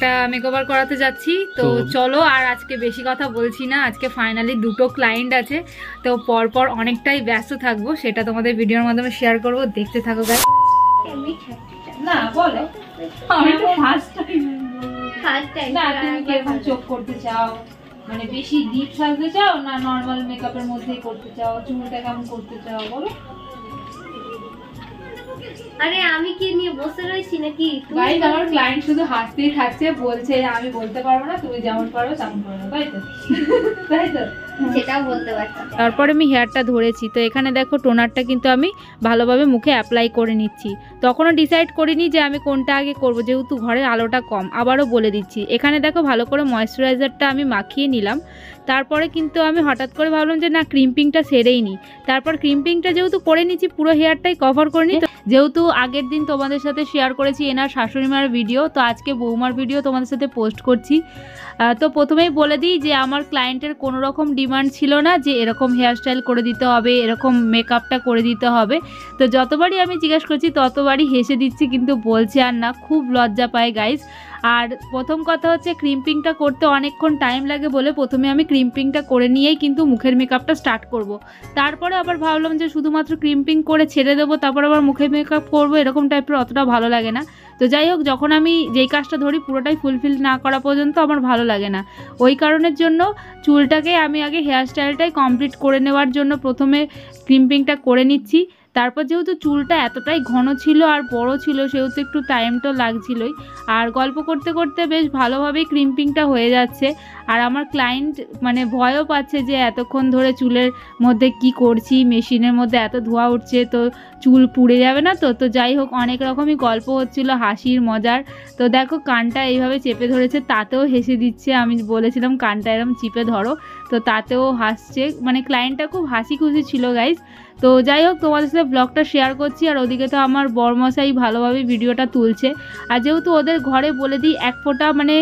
একটা মেকওভার করাতে যাচ্ছি। তো চলো, আর আজকে বেশি কথা বলছি না, আজকে ফাইনালি দুটো ক্লায়েন্ট আছে, তো পরপর অনেকটাই ব্যস্ত থাকবো, সেটা তোমাদের ভিডিওর মাধ্যমে শেয়ার করব, দেখতে থাকো গাইস। না বলো, আমি তো ফার্স্ট টাইম না, তুমি কিরকম চোখ করতে চাও, মানে বেশি ডিপ সাজতে চাও না নরমাল মেকআপের মধ্যেই করতে চাও, চুলটা কেমন করতে চাও বলো? আরে আমি কি নিয়ে বসে রইছি নাকি? গাইস আমার ক্লায়েন্ট শুধু হাসতেই থাকছে, বলছে আমি বলতে পারবো না, তুমি যেমন পারো তেমন করো, তাই তো? তাই তো, সেটাও বলতে পারতাম। তারপরে আমি হেয়ারটা ধরেছি, তো এখানে দেখো টোনারটা কিন্তু আমি ভালোভাবে মুখে অ্যাপ্লাই করে নিচ্ছি। তখনও ডিসাইড করিনি যে আমি কোনটা আগে করব, যেহেতু ঘরের আলোটা কম। আবারও বলে দিচ্ছি, এখানে দেখো ভালো করে ময়েশ্চারাইজারটা আমি মাখিয়ে নিলাম। তারপরে কিন্তু আমি হঠাৎ করে ভাবলাম যে না, ক্রিম্পিংটা সেরেই নিই। তারপর ক্রিম্পিংটা যেহেতু করে নিচ্ছি, পুরো হেয়ারটাই কভার করে নিই। যেহেতু আগের দিন তোমাদের সাথে শেয়ার করেছি এনার শাশুড়িমার ভিডিও, তো আজকে বৌমার ভিডিও তোমাদের সাথে পোস্ট করছি। তো প্রথমেই বলে দিই যে আমার ক্লায়েন্টের কোনো রকম ডিমান্ড ছিল না যে এরকম হেয়ারস্টাইল করে দিতে হবে, এরকম মেকআপটা করে দিতে হবে। তো যতবারই আমি জিজ্ঞেস করছি ততবারই হেসে দিচ্ছি, কিন্তু বলছে আর না, খুব লজ্জা পায় গাইস। আর প্রথম কথা হচ্ছে ক্রিম্পিংটা করতে অনেকক্ষণ টাইম লাগে বলে প্রথমে আমি ক্রিম্পিংটা করে নিয়েই কিন্তু মুখের মেকআপটা স্টার্ট করব। তারপরে আবার ভাবলাম যে শুধুমাত্র ক্রিম্পিং করে ছেড়ে দেবো, তারপর আবার মুখের মেকআপ করবো, এরকম টাইপের অতটা ভালো লাগে না। তো যাই হোক, যখন আমি যেই কাজটা ধরি পুরোটাই ফুলফিল না করা পর্যন্ত আমার ভালো লাগে না। ওই কারণের জন্য চুলটাকে আমি আগে হেয়ারস্টাইলটাই কমপ্লিট করে নেওয়ার জন্য প্রথমে ক্রিম্পিংটা করে নিচ্ছি। তারপর যেহেতু চুলটা এতটাই ঘন ছিল আর বড় ছিল, সেহেতু একটু টাইম তো লাগছিলই। আর গল্প করতে করতে বেশ ভালোভাবেই ক্রিম্পিংটা হয়ে যাচ্ছে। আর আমার ক্লায়েন্ট মানে ভয়ও পাচ্ছে যে এতক্ষণ ধরে চুলের মধ্যে কি করছি, মেশিনের মধ্যে এত ধোঁয়া উঠছে, তো চুল পুড়ে যাবে না তো? তো যাই হোক, অনেক রকমই গল্প হচ্ছিল, হাসির মজার। তো দেখো কানটা এইভাবে চেপে ধরেছে, তাতেও হেসে দিচ্ছে। আমি বলেছিলাম কানটা এরকম চিপে ধরো, তো তাতেও হাসছে, মানে ক্লায়েন্টটা খুব হাসি খুশি ছিল গাইস। তো যাই হোক, তোমাদের সাথে ব্লগটা শেয়ার করছি। আর ওদিকে তো আমার বরমশাই ভালোভাবে ভিডিওটা তুলছে। আর যেহেতু ওদের ঘরে বলে দিই এক ফোঁটা মানে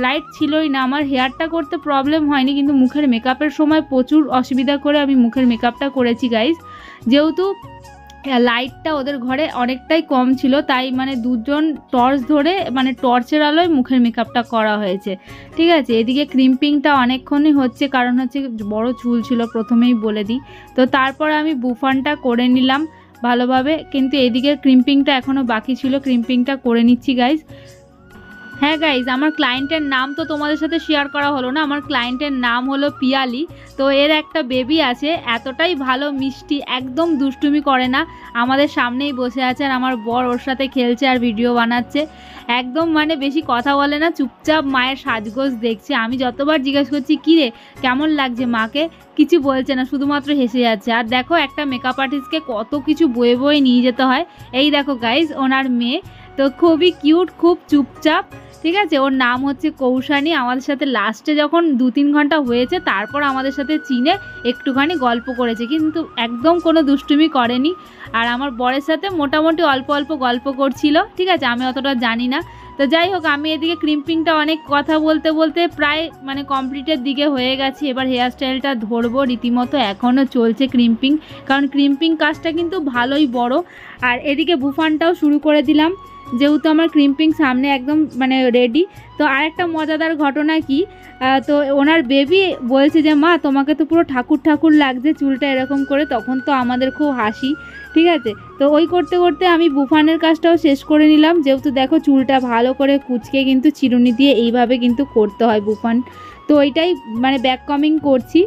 লাইট ছিলই না, আমার হেয়ারটা করতে প্রবলেম হয়নি, কিন্তু মুখের মেকআপের সময় প্রচুর অসুবিধা করে আমি মুখের মেকআপটা করেছি গাইস। যেহেতু লাইটটা ওদের ঘরে অনেকটাই কম ছিল, তাই মানে দুজন টর্চ ধরে মানে টর্চের আলোয় মুখের মেকআপটা করা হয়েছে, ঠিক আছে। এদিকে ক্রিম্পিংটা অনেকক্ষণই হচ্ছে, কারণ হচ্ছে বড় চুল ছিল, প্রথমেই বলে দিই। তো তারপর আমি বুফানটা করে নিলাম ভালোভাবে, কিন্তু এদিকে ক্রিম্পিংটা এখনও বাকি ছিল, ক্রিম্পিংটা করে নিচ্ছি গাইজ। হ্যাঁ গাইজ, আমার ক্লায়েন্টের নাম তো তোমাদের সাথে শেয়ার করা হলো না। আমার ক্লায়েন্টের নাম হলো পিয়ালি। তো এর একটা বেবি আছে, এতটাই ভালো মিষ্টি, একদম দুষ্টুমি করে না, আমাদের সামনেই বসে আছে, আর আমার বর ওর সাথে খেলছে আর ভিডিও বানাচ্ছে। একদম মানে বেশি কথা বলে না, চুপচাপ মায়ের সাজগোজ দেখছে। আমি যতবার জিজ্ঞেস করছি কী রে কেমন লাগছে মাকে, কিছু বলছে না, শুধুমাত্র হেসে যাচ্ছে। আর দেখো একটা মেকআপ আর্টিস্টকে কত কিছু বয়ে বয়ে নিয়ে যেতে হয়। এই দেখো গাইজ ওনার মেয়ে, তো খুবই কিউট, খুব চুপচাপ, ঠিক আছে। ওর নাম হচ্ছে কৌশানী। আমাদের সাথে লাস্টে যখন 2-3 ঘন্টা হয়েছে তারপর আমাদের সাথে চিনে একটুখানি গল্প করেছে, কিন্তু একদম কোনো দুষ্টুমি করেনি। আর আমার বরের সাথে মোটামুটি অল্প অল্প গল্প করছিল, ঠিক আছে, আমি অতটা জানি না। তো যাই হোক, আমি এদিকে ক্রিম্পিংটা অনেক কথা বলতে বলতে প্রায় মানে কমপ্লিটের দিকে হয়ে গেছি। এবার হেয়ারস্টাইলটা ধরবো রীতিমতো, এখনও চলছে ক্রিম্পিং, কারণ ক্রিম্পিং কাজটা কিন্তু ভালোই বড়। আর এদিকে বুফানটাও শুরু করে দিলাম, যেহেতু আমার ক্রিম্পিং সামনে একদম মানে রেডি। তো আরেকটা মজাদার ঘটনা কি, তো ওনার বেবি বলছে যে মা তোমাকে তো পুরো ঠাকুর ঠাকুর লাগছে চুলটা এরকম করে, তখন তো আমাদের খুব হাসি, ঠিক আছে। তো ওই করতে করতে আমি বুফানের কাজটাও শেষ করে নিলাম। যেহেতু দেখো চুলটা ভালো করে কুচকে কিন্তু চিরুনি দিয়ে এইভাবে কিন্তু করতে হয় বুফান, তো ওইটাই মানে ব্যাক কামিং করছি।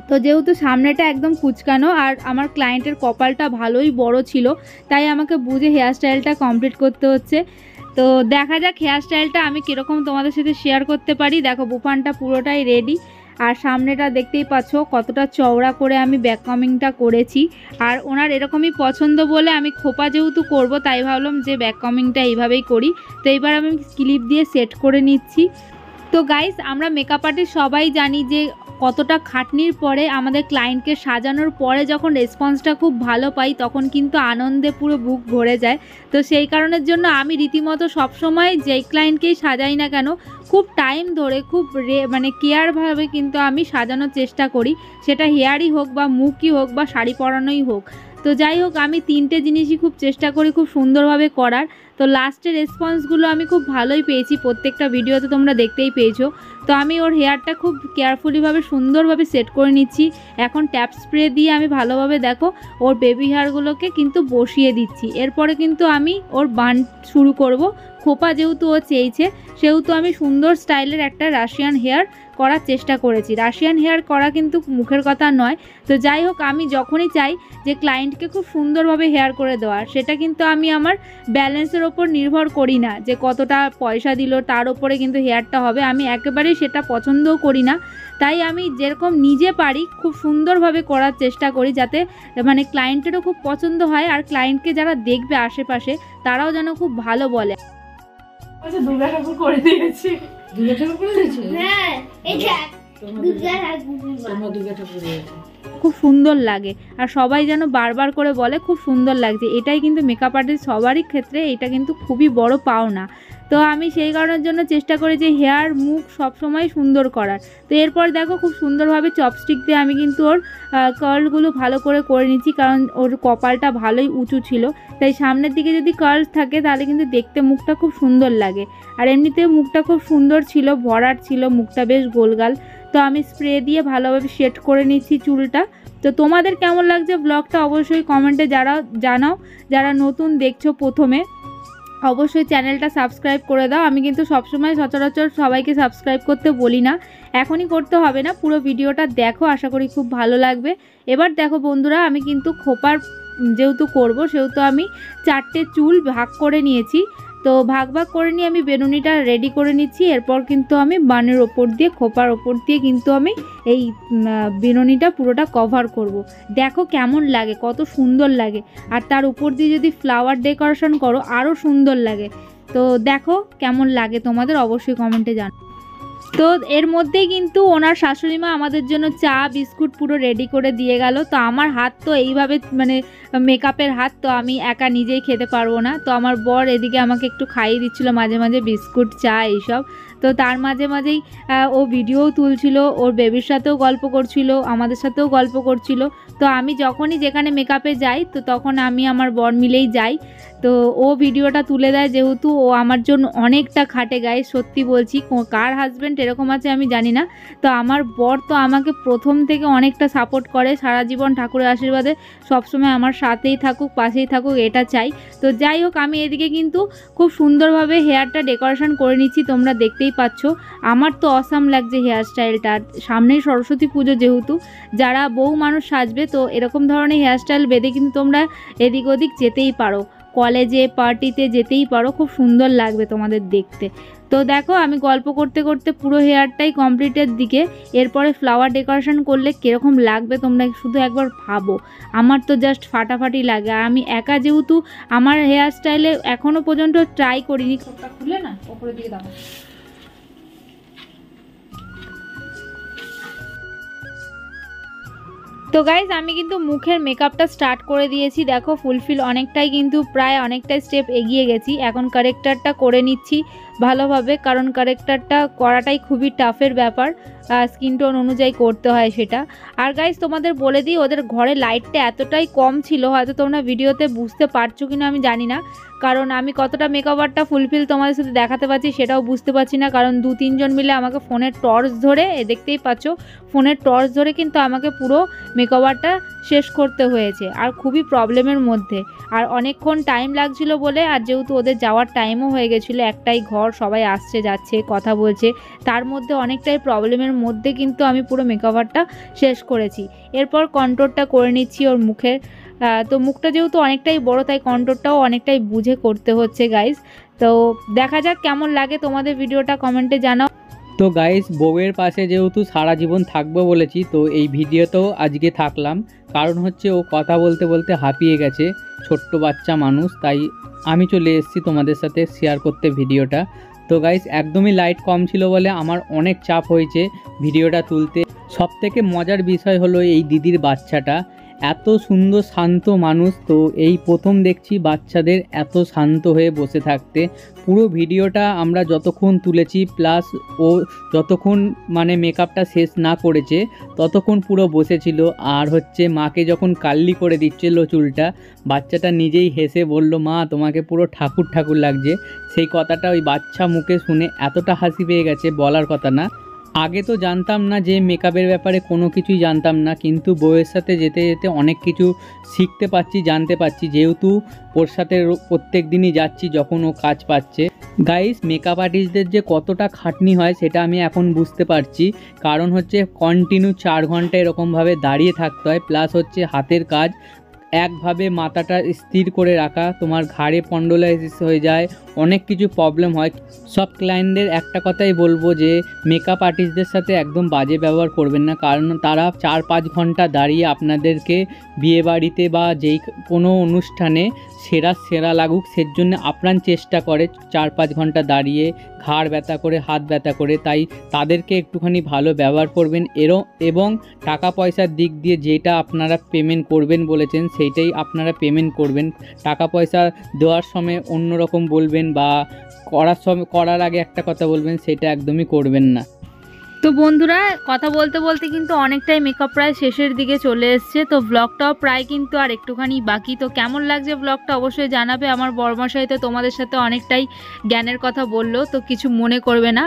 তো যেহেতু সামনেটা একদম কুচকানো আর আমার ক্লায়েন্টের কপালটা ভালোই বড় ছিল, তাই আমাকে বুঝে হেয়ারস্টাইলটা কমপ্লিট করতে হচ্ছে। তো দেখা যাক হেয়ারস্টাইলটা আমি কীরকম তোমাদের সাথে শেয়ার করতে পারি। দেখো বুফানটা পুরোটাই রেডি, আর সামনেটা দেখতেই পাচ্ছ কতটা চওড়া করে আমি ব্যাক কামিংটা করেছি। আর ওনার এরকমই পছন্দ বলে আমি খোপা যেহেতু করব, তাই ভাবলাম যে ব্যাক কামিংটা এইভাবেই করি। তো এইবার আমি ক্লিপ দিয়ে সেট করে নিচ্ছি। তো গাইস, আমরা মেকআপ আর্টিস্ট সবাই জানি যে কতটা খাটনির পরে আমাদের ক্লায়েন্টকে সাজানোর পরে যখন রেসপন্সটা খুব ভালো পাই, তখন কিন্তু আনন্দে পুরো বুক ভরে যায়। তো সেই কারণের জন্য আমি রীতিমতো সবসময় যেই ক্লায়েন্টকেই সাজাই না কেন, খুব টাইম ধরে খুব মানে কেয়ারভাবে কিন্তু আমি সাজানোর চেষ্টা করি, সেটা হেয়ারই হোক বা মুখই হোক বা শাড়ি পরানোই হোক। তো যাই হোক, আমি 3টে জিনিসই খুব চেষ্টা করি খুব সুন্দরভাবে করার। তো তো লাস্টের রেসপন্সগুলো আমি খুব ভালোই পেয়েছি, প্রত্যেকটা ভিডিওতে তোমরা দেখতেই পেয়েছো। তো আমি ওর হেয়ারটা খুব কেয়ারফুলিভাবে সুন্দরভাবে সেট করে নিচ্ছি। এখন ট্যাপ স্প্রে দিয়ে আমি ভালোভাবে দেখো ওর বেবি হেয়ারগুলোকে কিন্তু বসিয়ে দিচ্ছি। এরপরে কিন্তু আমি ওর বান শুরু করব। খোপা যেহেতু ও চেয়েছে সেহেতু আমি সুন্দর স্টাইলের একটা রাশিয়ান হেয়ার করার চেষ্টা করেছি। রাশিয়ান হেয়ার করা কিন্তু মুখের কথা নয়। তো যাই হোক, আমি যখনই চাই যে ক্লায়েন্টকে খুব সুন্দরভাবে হেয়ার করে দেওয়ার, সেটা কিন্তু আমি আমার ব্যালেন্সের ওপর নির্ভর করি না যে কতটা পয়সা দিল তার ওপরে কিন্তু হেয়ারটা হবে, আমি একেবারেই সেটা পছন্দও করি না। তাই আমি যেরকম নিজে পারি খুব সুন্দরভাবে করার চেষ্টা করি, যাতে মানে ক্লায়েন্টেরও খুব পছন্দ হয় আর ক্লায়েন্টকে যারা দেখবে আশেপাশে তারাও যেন খুব ভালো বলে। আচ্ছা, দুর্গা ঠাকুর করে দিয়েছি। দুর্গা ঠাকুর করে দিয়েছো? হ্যাঁ, এই দেখ দুর্গা ঠাকুর। তোমরা দুর্গা ঠাকুর দিয়েছো, খুব সুন্দর লাগে আর সবাই যেন বারবার করে বলে খুব সুন্দর লাগছে। এটাই কিন্তু মেকআপ আর্টিস্ট সবারই ক্ষেত্রে এটা কিন্তু খুবই বড় পাওনা। তো আমি সেই কারণের জন্য চেষ্টা করি যে হেয়ার মুখ সবসময় সুন্দর করার। তো এরপর দেখো খুব সুন্দরভাবে চপস্টিক দিয়ে আমি কিন্তু ওর কার্লগুলো ভালো করে নিচ্ছি, কারণ ওর কপালটা ভালোই উঁচু ছিল। তাই সামনের দিকে যদি কার্ল থাকে তাহলে কিন্তু দেখতে মুখটা খুব সুন্দর লাগে। আর এমনিতেও মুখটা খুব সুন্দর ছিল, ভরাট ছিল মুখটা, বেশ গোলগাল। তো আমি স্প্রে দিয়ে ভালোভাবে সেট করে নিচ্ছি চুলটা। তো তোমাদের কেমন লাগছে ব্লগটা অবশ্যই কমেন্টে জানাও। যারা নতুন দেখছো প্রথমে অবশ্যই চ্যানেলটা সাবস্ক্রাইব করে দাও। আমি কিন্তু সবসময় সচরাচর সবাইকে সাবস্ক্রাইব করতে বলি না, এখনই করতে হবে না, পুরো ভিডিওটা দেখো, আশা করি খুব ভালো লাগবে। এবার দেখো বন্ধুরা, আমি কিন্তু খোপার যেহেতু করব সেহেতু আমি 4টে চুল ভাগ করে নিয়েছি। তো ভাগ করে নিয়ে আমি বেনুনিটা রেডি করে নিচ্ছি। এরপর কিন্তু আমি বানের ওপর দিয়ে, খোপার ওপর দিয়ে কিন্তু আমি এই বেনুনিটা পুরোটা কভার করব। দেখো কেমন লাগে, কত সুন্দর লাগে। আর তার উপর দিয়ে যদি ফ্লাওয়ার ডেকোরেশন করো আরও সুন্দর লাগে। তো দেখো কেমন লাগে তোমাদের অবশ্যই কমেন্টে জানাও। তো এর মধ্যেই কিন্তু ওনার শাশুড়ি মা আমাদের জন্য চা বিস্কুট পুরো রেডি করে দিয়ে গেল। তো আমার হাত তো এইভাবে মানে মেকআপের হাত, তো আমি একা নিজেই খেতে পারবো না। তো আমার বর এদিকে আমাকে একটু খাইয়ে দিচ্ছিল মাঝে মাঝে বিস্কুট চা এইসব। তো তার মাঝেই ও ভিডিও তুলছিল, ওর বেবির সাথেও গল্প করছিল, আমাদের সাথেও গল্প করছিল। তো আমি যখনই যেখানে মেকআপে যাই তো তখন আমি আমার বর মিলেই যাই। তো ও ভিডিওটা তুলে দেয়, যেহেতু ও আমার জন্য অনেকটা খাটে গায়ে, সত্যি বলছি। কার হাজব্যান্ড এরকম আছে আমি জানি না। তো আমার বর তো আমাকে প্রথম থেকে অনেকটা সাপোর্ট করে, সারা জীবন ঠাকুরের আশীর্বাদে সবসময় আমার সাথেই থাকুক, পাশেই থাকুক, এটা চাই। তো যাই হোক, আমি এদিকে কিন্তু খুব সুন্দরভাবে হেয়ারটা ডেকোরেশন করে নিচ্ছি, তোমরা দেখতেই পাচ্ছ। আমার তো অসাম লাগছে হেয়ার স্টাইলটা। সামনেই সরস্বতী পুজো, যেহেতু যারা বউ মানুষ সাজবে তো এরকম ধরনের হেয়ারস্টাইল বেঁধে কিন্তু তোমরা এদিক ওদিক যেতেই পারো, কলেজে পার্টিতে যেতেই পারো, খুব সুন্দর লাগবে তোমাদের দেখতে। তো দেখো আমি গল্প করতে করতে পুরো হেয়ারটাই কমপ্লিটের দিকে। এরপরে ফ্লাওয়ার ডেকোরেশন করলে কীরকম লাগবে তোমরা শুধু একবার ভাবো। আমার তো জাস্ট ফাটাফাটি লাগে। আর আমি একা যেহেতু আমার হেয়ার স্টাইলে এখনও পর্যন্ত ট্রাই করিনি। চোখটা খুলে না ওপরে দিকে দাও। তো গাইজ আমি কিন্তু মুখের মেকআপটা স্টার্ট করে দিয়েছি। দেখো ফুলফিল অনেকটাই কিন্তু প্রায় অনেকটাই স্টেপ এগিয়ে গেছি। এখন কারেক্টারটা করে নিচ্ছি ভালোভাবে, কারণ কারেক্টারটা করাটাই খুবই টাফের ব্যাপার, স্কিন টোন অনুযায়ী করতে হয় সেটা। আর গাইজ তোমাদের বলে দিই, ওদের ঘরে লাইটটা এতটাই কম ছিল, হয়তো তোমরা ভিডিওতে বুঝতে পারছো কিনা আমি জানি না, কারণ আমি কতটা মেকআপারটা ফুলফিল তোমাদের সাথে দেখাতে পারছি সেটাও বুঝতে পারছি না। কারণ 2-3 জন মিলে আমাকে ফোনের টর্চ ধরে, দেখতেই পাচ্ছ ফোনের টর্চ ধরে কিন্তু আমাকে পুরো মেকআপারটা শেষ করতে হয়েছে, আর খুবই প্রবলেমের মধ্যে। আর অনেকক্ষণ টাইম লাগছিল বলে, আর যেহেতু ওদের যাওয়ার টাইমও হয়ে গেছিলো, একটাই ঘর, সবাই আসছে যাচ্ছে কথা বলছে, তার মধ্যে অনেকটাই প্রবলেমের মধ্যে কিন্তু আমি পুরো মেকআপারটা শেষ করেছি। এরপর কন্ট্রোলটা করে নিচ্ছি ওর মুখের। তো মুখটা যেহেতু অনেকটাই বড় তাই কন্ট্রোলটাও অনেকটাই বুঝে করতে হচ্ছে গাইজ। তো দেখা যাক কেমন লাগে তোমাদের ভিডিওটা কমেন্টে জানাও। তো গাইস, বউয়ের পাশে যেহেতু সারা জীবন থাকবো বলেছি, তো এই ভিডিওতেও আজকে থাকলাম। কারণ হচ্ছে ও কথা বলতে বলতে হাঁপিয়ে গেছে, ছোট্ট বাচ্চা মানুষ, তাই আমি চলে এসেছি তোমাদের সাথে শেয়ার করতে ভিডিওটা। তো গাইস, একদমই লাইট কম ছিল বলে আমার অনেক চাপ হয়েছে ভিডিওটা তুলতে। সবথেকে মজার বিষয় হলো এই দিদির বাচ্চাটা এত সুন্দর শান্ত মানুষ, তো এই প্রথম দেখছি বাচ্চাদের এত শান্ত হয়ে বসে থাকতে। পুরো ভিডিওটা আমরা যতক্ষণ তুলেছি প্লাস ও যতক্ষণ মানে মেকআপটা শেষ না করেছে ততক্ষণ পুরো বসেছিল। আর হচ্ছে মাকে যখন কাল্লি করে দিচ্ছিল চুলটা, বাচ্চাটা নিজেই হেসে বলল, মা তোমাকে পুরো ঠাকুর ঠাকুর লাগছে। সেই কথাটা ওই বাচ্চা মুখে শুনে এতটা হাসি পেয়ে গেছে, বলার কথা না। আগে তো জানতাম না যে মেকআপের ব্যাপারে কোনো কিছুই জানতাম না, কিন্তু বউয়ের সাথে যেতে যেতে অনেক কিছু শিখতে পারছি, জানতে পারছি, যেহেতু ওর সাথে প্রত্যেক দিনই যাচ্ছি যখন ও কাজ পাচ্ছে। গাইস, মেকআপ আর্টিস্টদের যে কতটা খাটনি হয় সেটা আমি এখন বুঝতে পারছি। কারণ হচ্ছে কন্টিনিউ 4 ঘন্টা এরকমভাবে দাঁড়িয়ে থাকতে হয়, প্লাস হচ্ছে হাতের কাজ একভাবে মাথাটা স্থির করে রাখা, তোমার ঘাড়ে স্পন্ডোলাইসিস হয়ে যায়, অনেক কিছু প্রবলেম হয়। সব ক্লায়েন্টদের একটা কথাই বলবো যে মেকআপ আর্টিস্টদের সাথে একদম বাজে ব্যবহার করবেন না, কারণ তারা 4-5 ঘন্টা দাঁড়িয়ে আপনাদেরকে বিয়েবাড়িতে বা যেই কোনো অনুষ্ঠানে সেরা লাগুক সেজন্য আপ্রাণ চেষ্টা করে 4-5 ঘন্টা দাঁড়িয়ে ঘাড় ব্যথা করে, হাত ব্যথা করে। তাই তাদেরকে একটুখানি ভালো ব্যবহার করবেন এবং টাকা পয়সার দিক দিয়ে যেটা আপনারা পেমেন্ট করবেন বলেছেন সেইটাই আপনারা পেমেন্ট করবেন। টাকা পয়সা দেওয়ার সময় অন্যরকম বলবেন বা করার আগে একটা কথা বলবেন, সেটা একদমই করবেন না। তো বন্ধুরা, কথা বলতে বলতে কিন্তু অনেকটাই মেকআপ প্রায় শেষের দিকে চলে এসছে। তো ব্লগটাও প্রায় কিন্তু আর একটুখানি বাকি। তো কেমন লাগছে ব্লগটা অবশ্যই জানাবে। আমার বড়মশাই তো তোমাদের সাথে অনেকটাই জ্ঞানের কথা বললো, তো কিছু মনে করবে না।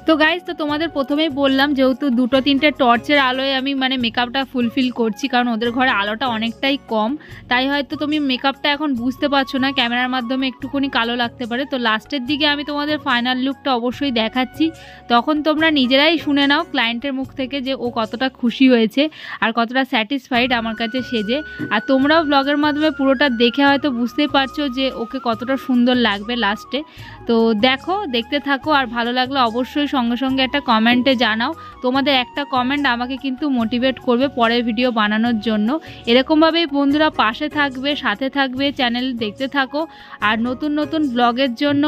তো গাইজ, তো তোমাদের প্রথমেই বললাম যেহেতু 2-3টে টর্চের আলোয় আমি মানে মেকআপটা ফুলফিল করছি, কারণ ওদের ঘরে আলোটা অনেকটাই কম, তাই হয়তো তুমি মেকআপটা এখন বুঝতে পারছো না, ক্যামেরার মাধ্যমে একটুখানি কালো লাগতে পারে। তো লাস্টের দিকে আমি তোমাদের ফাইনাল লুকটা অবশ্যই দেখাচ্ছি, তখন তোমরা নিজেরাই শুনে নাও ক্লায়েন্টের মুখ থেকে যে ও কতটা খুশি হয়েছে আর কতটা স্যাটিসফাইড আমার কাছে সেজে। আর তোমরাও ব্লগের মাধ্যমে পুরোটা দেখে হয়তো বুঝতেই পারছো যে ওকে কতটা সুন্দর লাগবে লাস্টে। তো দেখো, দেখতে থাকো, আর ভালো লাগলে অবশ্যই সঙ্গে সঙ্গে একটা কমেন্টে জানাও। তোমাদের একটা কমেন্ট আমাকে কিন্তু মোটিভেট করবে পরের ভিডিও বানানোর জন্য। এরকমভাবেই বন্ধুরা পাশে থাকবে, সাথে থাকবে, চ্যানেল দেখতে থাকো। আর নতুন নতুন ব্লগের জন্য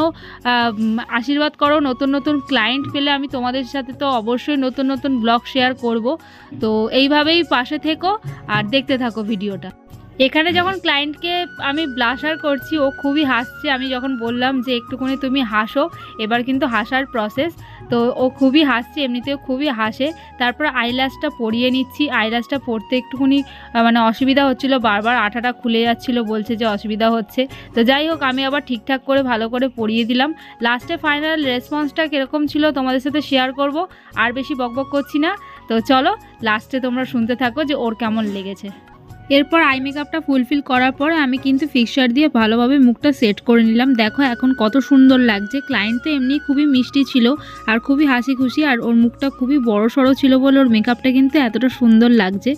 আশীর্বাদ করো। নতুন নতুন ক্লায়েন্ট পেলে আমি তোমাদের সাথে তো অবশ্যই নতুন নতুন ব্লগ শেয়ার করব। তো এইভাবেই পাশে থেকো আর দেখতে থাকো ভিডিওটা। এখানে যখন ক্লায়েন্টকে আমি ব্লাশার করছি ও খুবই হাসছে। আমি যখন বললাম যে একটুখানি তুমি হাসো, এবার কিন্তু হাসার প্রসেস, তো ও খুবই হাসছে, এমনিতেও খুবই হাসে। তারপর আইল্যাশটা পরিয়ে নিচ্ছি। আইল্যাশটা পরতে একটুখানি মানে অসুবিধা হচ্ছিলো, বারবার আঠাটা খুলে যাচ্ছিলো, বলছে যে অসুবিধা হচ্ছে। তো যাই হোক, আমি আবার ঠিকঠাক করে ভালো করে পরিয়ে দিলাম। লাস্টে ফাইনাল রেসপন্সটা কীরকম ছিল তোমাদের সাথে শেয়ার করব। আর বেশি বকবক করছি না, তো চলো লাস্টে তোমরা শুনতে থাকো যে ওর কেমন লেগেছে। এরপর আই মেকআপটা ফুলফিল করার পরে আমি কিন্তু ফিক্সার দিয়ে ভালোভাবে মুখটা সেট করে নিলাম। দেখো এখন কত সুন্দর লাগছে। ক্লায়েন্ট তো এমনি খুবই মিষ্টি ছিল আর খুবই হাসি খুশি, আর ওর মুখটা খুবই বড় সড়ো ছিল বলে ওর মেকআপটা কিন্তু এতটা সুন্দর লাগছে।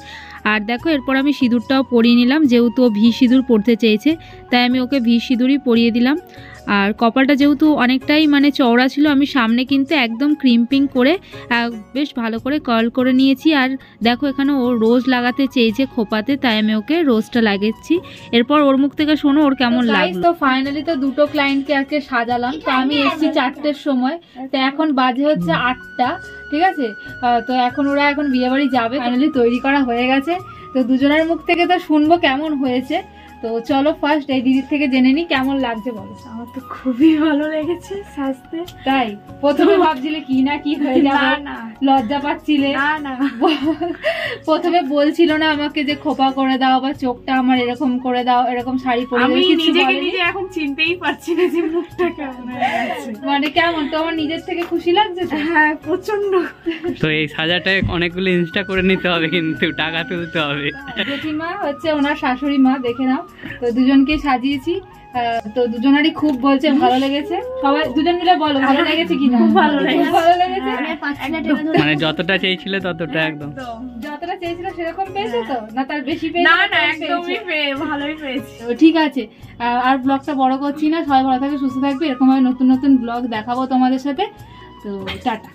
আর দেখো, এরপর আমি সিঁদুরটাও পরিয়ে নিলাম, যেহেতু ও ভি সিঁদুর পরতে চেয়েছে তাই আমি ওকে ভি সিঁদুরই পরিয়ে দিলাম। আর কপালটা যেহেতু অনেকটাই মানে চওড়া ছিল, আমি সামনে কিন্তু একদম ক্রিম্পিং করে বেশ ভালো করে কার্ল করে নিয়েছি। আর দেখো, এখানে ও রোজ লাগাতে চেয়েছে খোপাতে, তাই আমি ওকে রোজটা লাগিয়েছি। এরপর ওর মুখ থেকে শোনো ওর কেমন লাগলো। তো ফাইনালি তো 2টো ক্লায়েন্টকে আজকে সাজালাম। তো আমি এসেছি 4টের সময়, তো এখন বাজে হচ্ছে 8টা, ঠিক আছে। তো এখন ওরা এখন বিয়েবাড়ি যাবে, ফাইনালি তৈরি করা হয়ে গেছে। তো দুজনের মুখ থেকে তো শুনবো কেমন হয়েছে। তো চলো ফার্স্ট এই দিদির থেকে জেনে নি কেমন লাগছে বলো। আমার তো খুবই ভালো লেগেছে সাজতে। তাই প্রথমে ভাবছিলে কি না কি হয়ে যাবে, না লজ্জা পাচ্ছিলে? না প্রথমে বলছিল না আমাকে যে খোপা করে দাও বা চোখটা আমার এরকম করে দাও, এরকম শাড়ি পরে? আমি নিজেকে নিজে এখন চিনতেই পারছি না যে মুখটা কেমন হয়ে গেছে। মানে কেমন তোমার নিজের থেকে খুশি লাগছে? হ্যাঁ, প্রচন্ড। তো এই সাজাটা অনেকগুলো ইনস্টা করে নিতে হবে, কিন্তু টাকা তুলতে হবে। জেঠিমা হচ্ছে ওনার শাশুড়ি মা, দেখে নাও। তো দুজনকে সাজিয়েছি, তো দুজনারই খুব বলছে ভালো লেগেছে। সবাই দুজন মিলে বলো ভালো লেগেছে কিনা? ভালো লেগেছে। ভালো লেগেছে। মানে যতটা চেয়েছিলে ততটা একদম যতটা চেয়েছিল সেরকম পেয়েছে তো, না তার বেশি পেয়েছে? না না, একদমই ভালোই পেয়েছি। তো ঠিক আছে, আর ব্লগটা বড় করছি না। সবাই ভালো থাকবে, সুস্থ থাকবে। এরকম ভাবে নতুন নতুন ব্লগ দেখাবো তোমাদের সাথে। তো টাটা।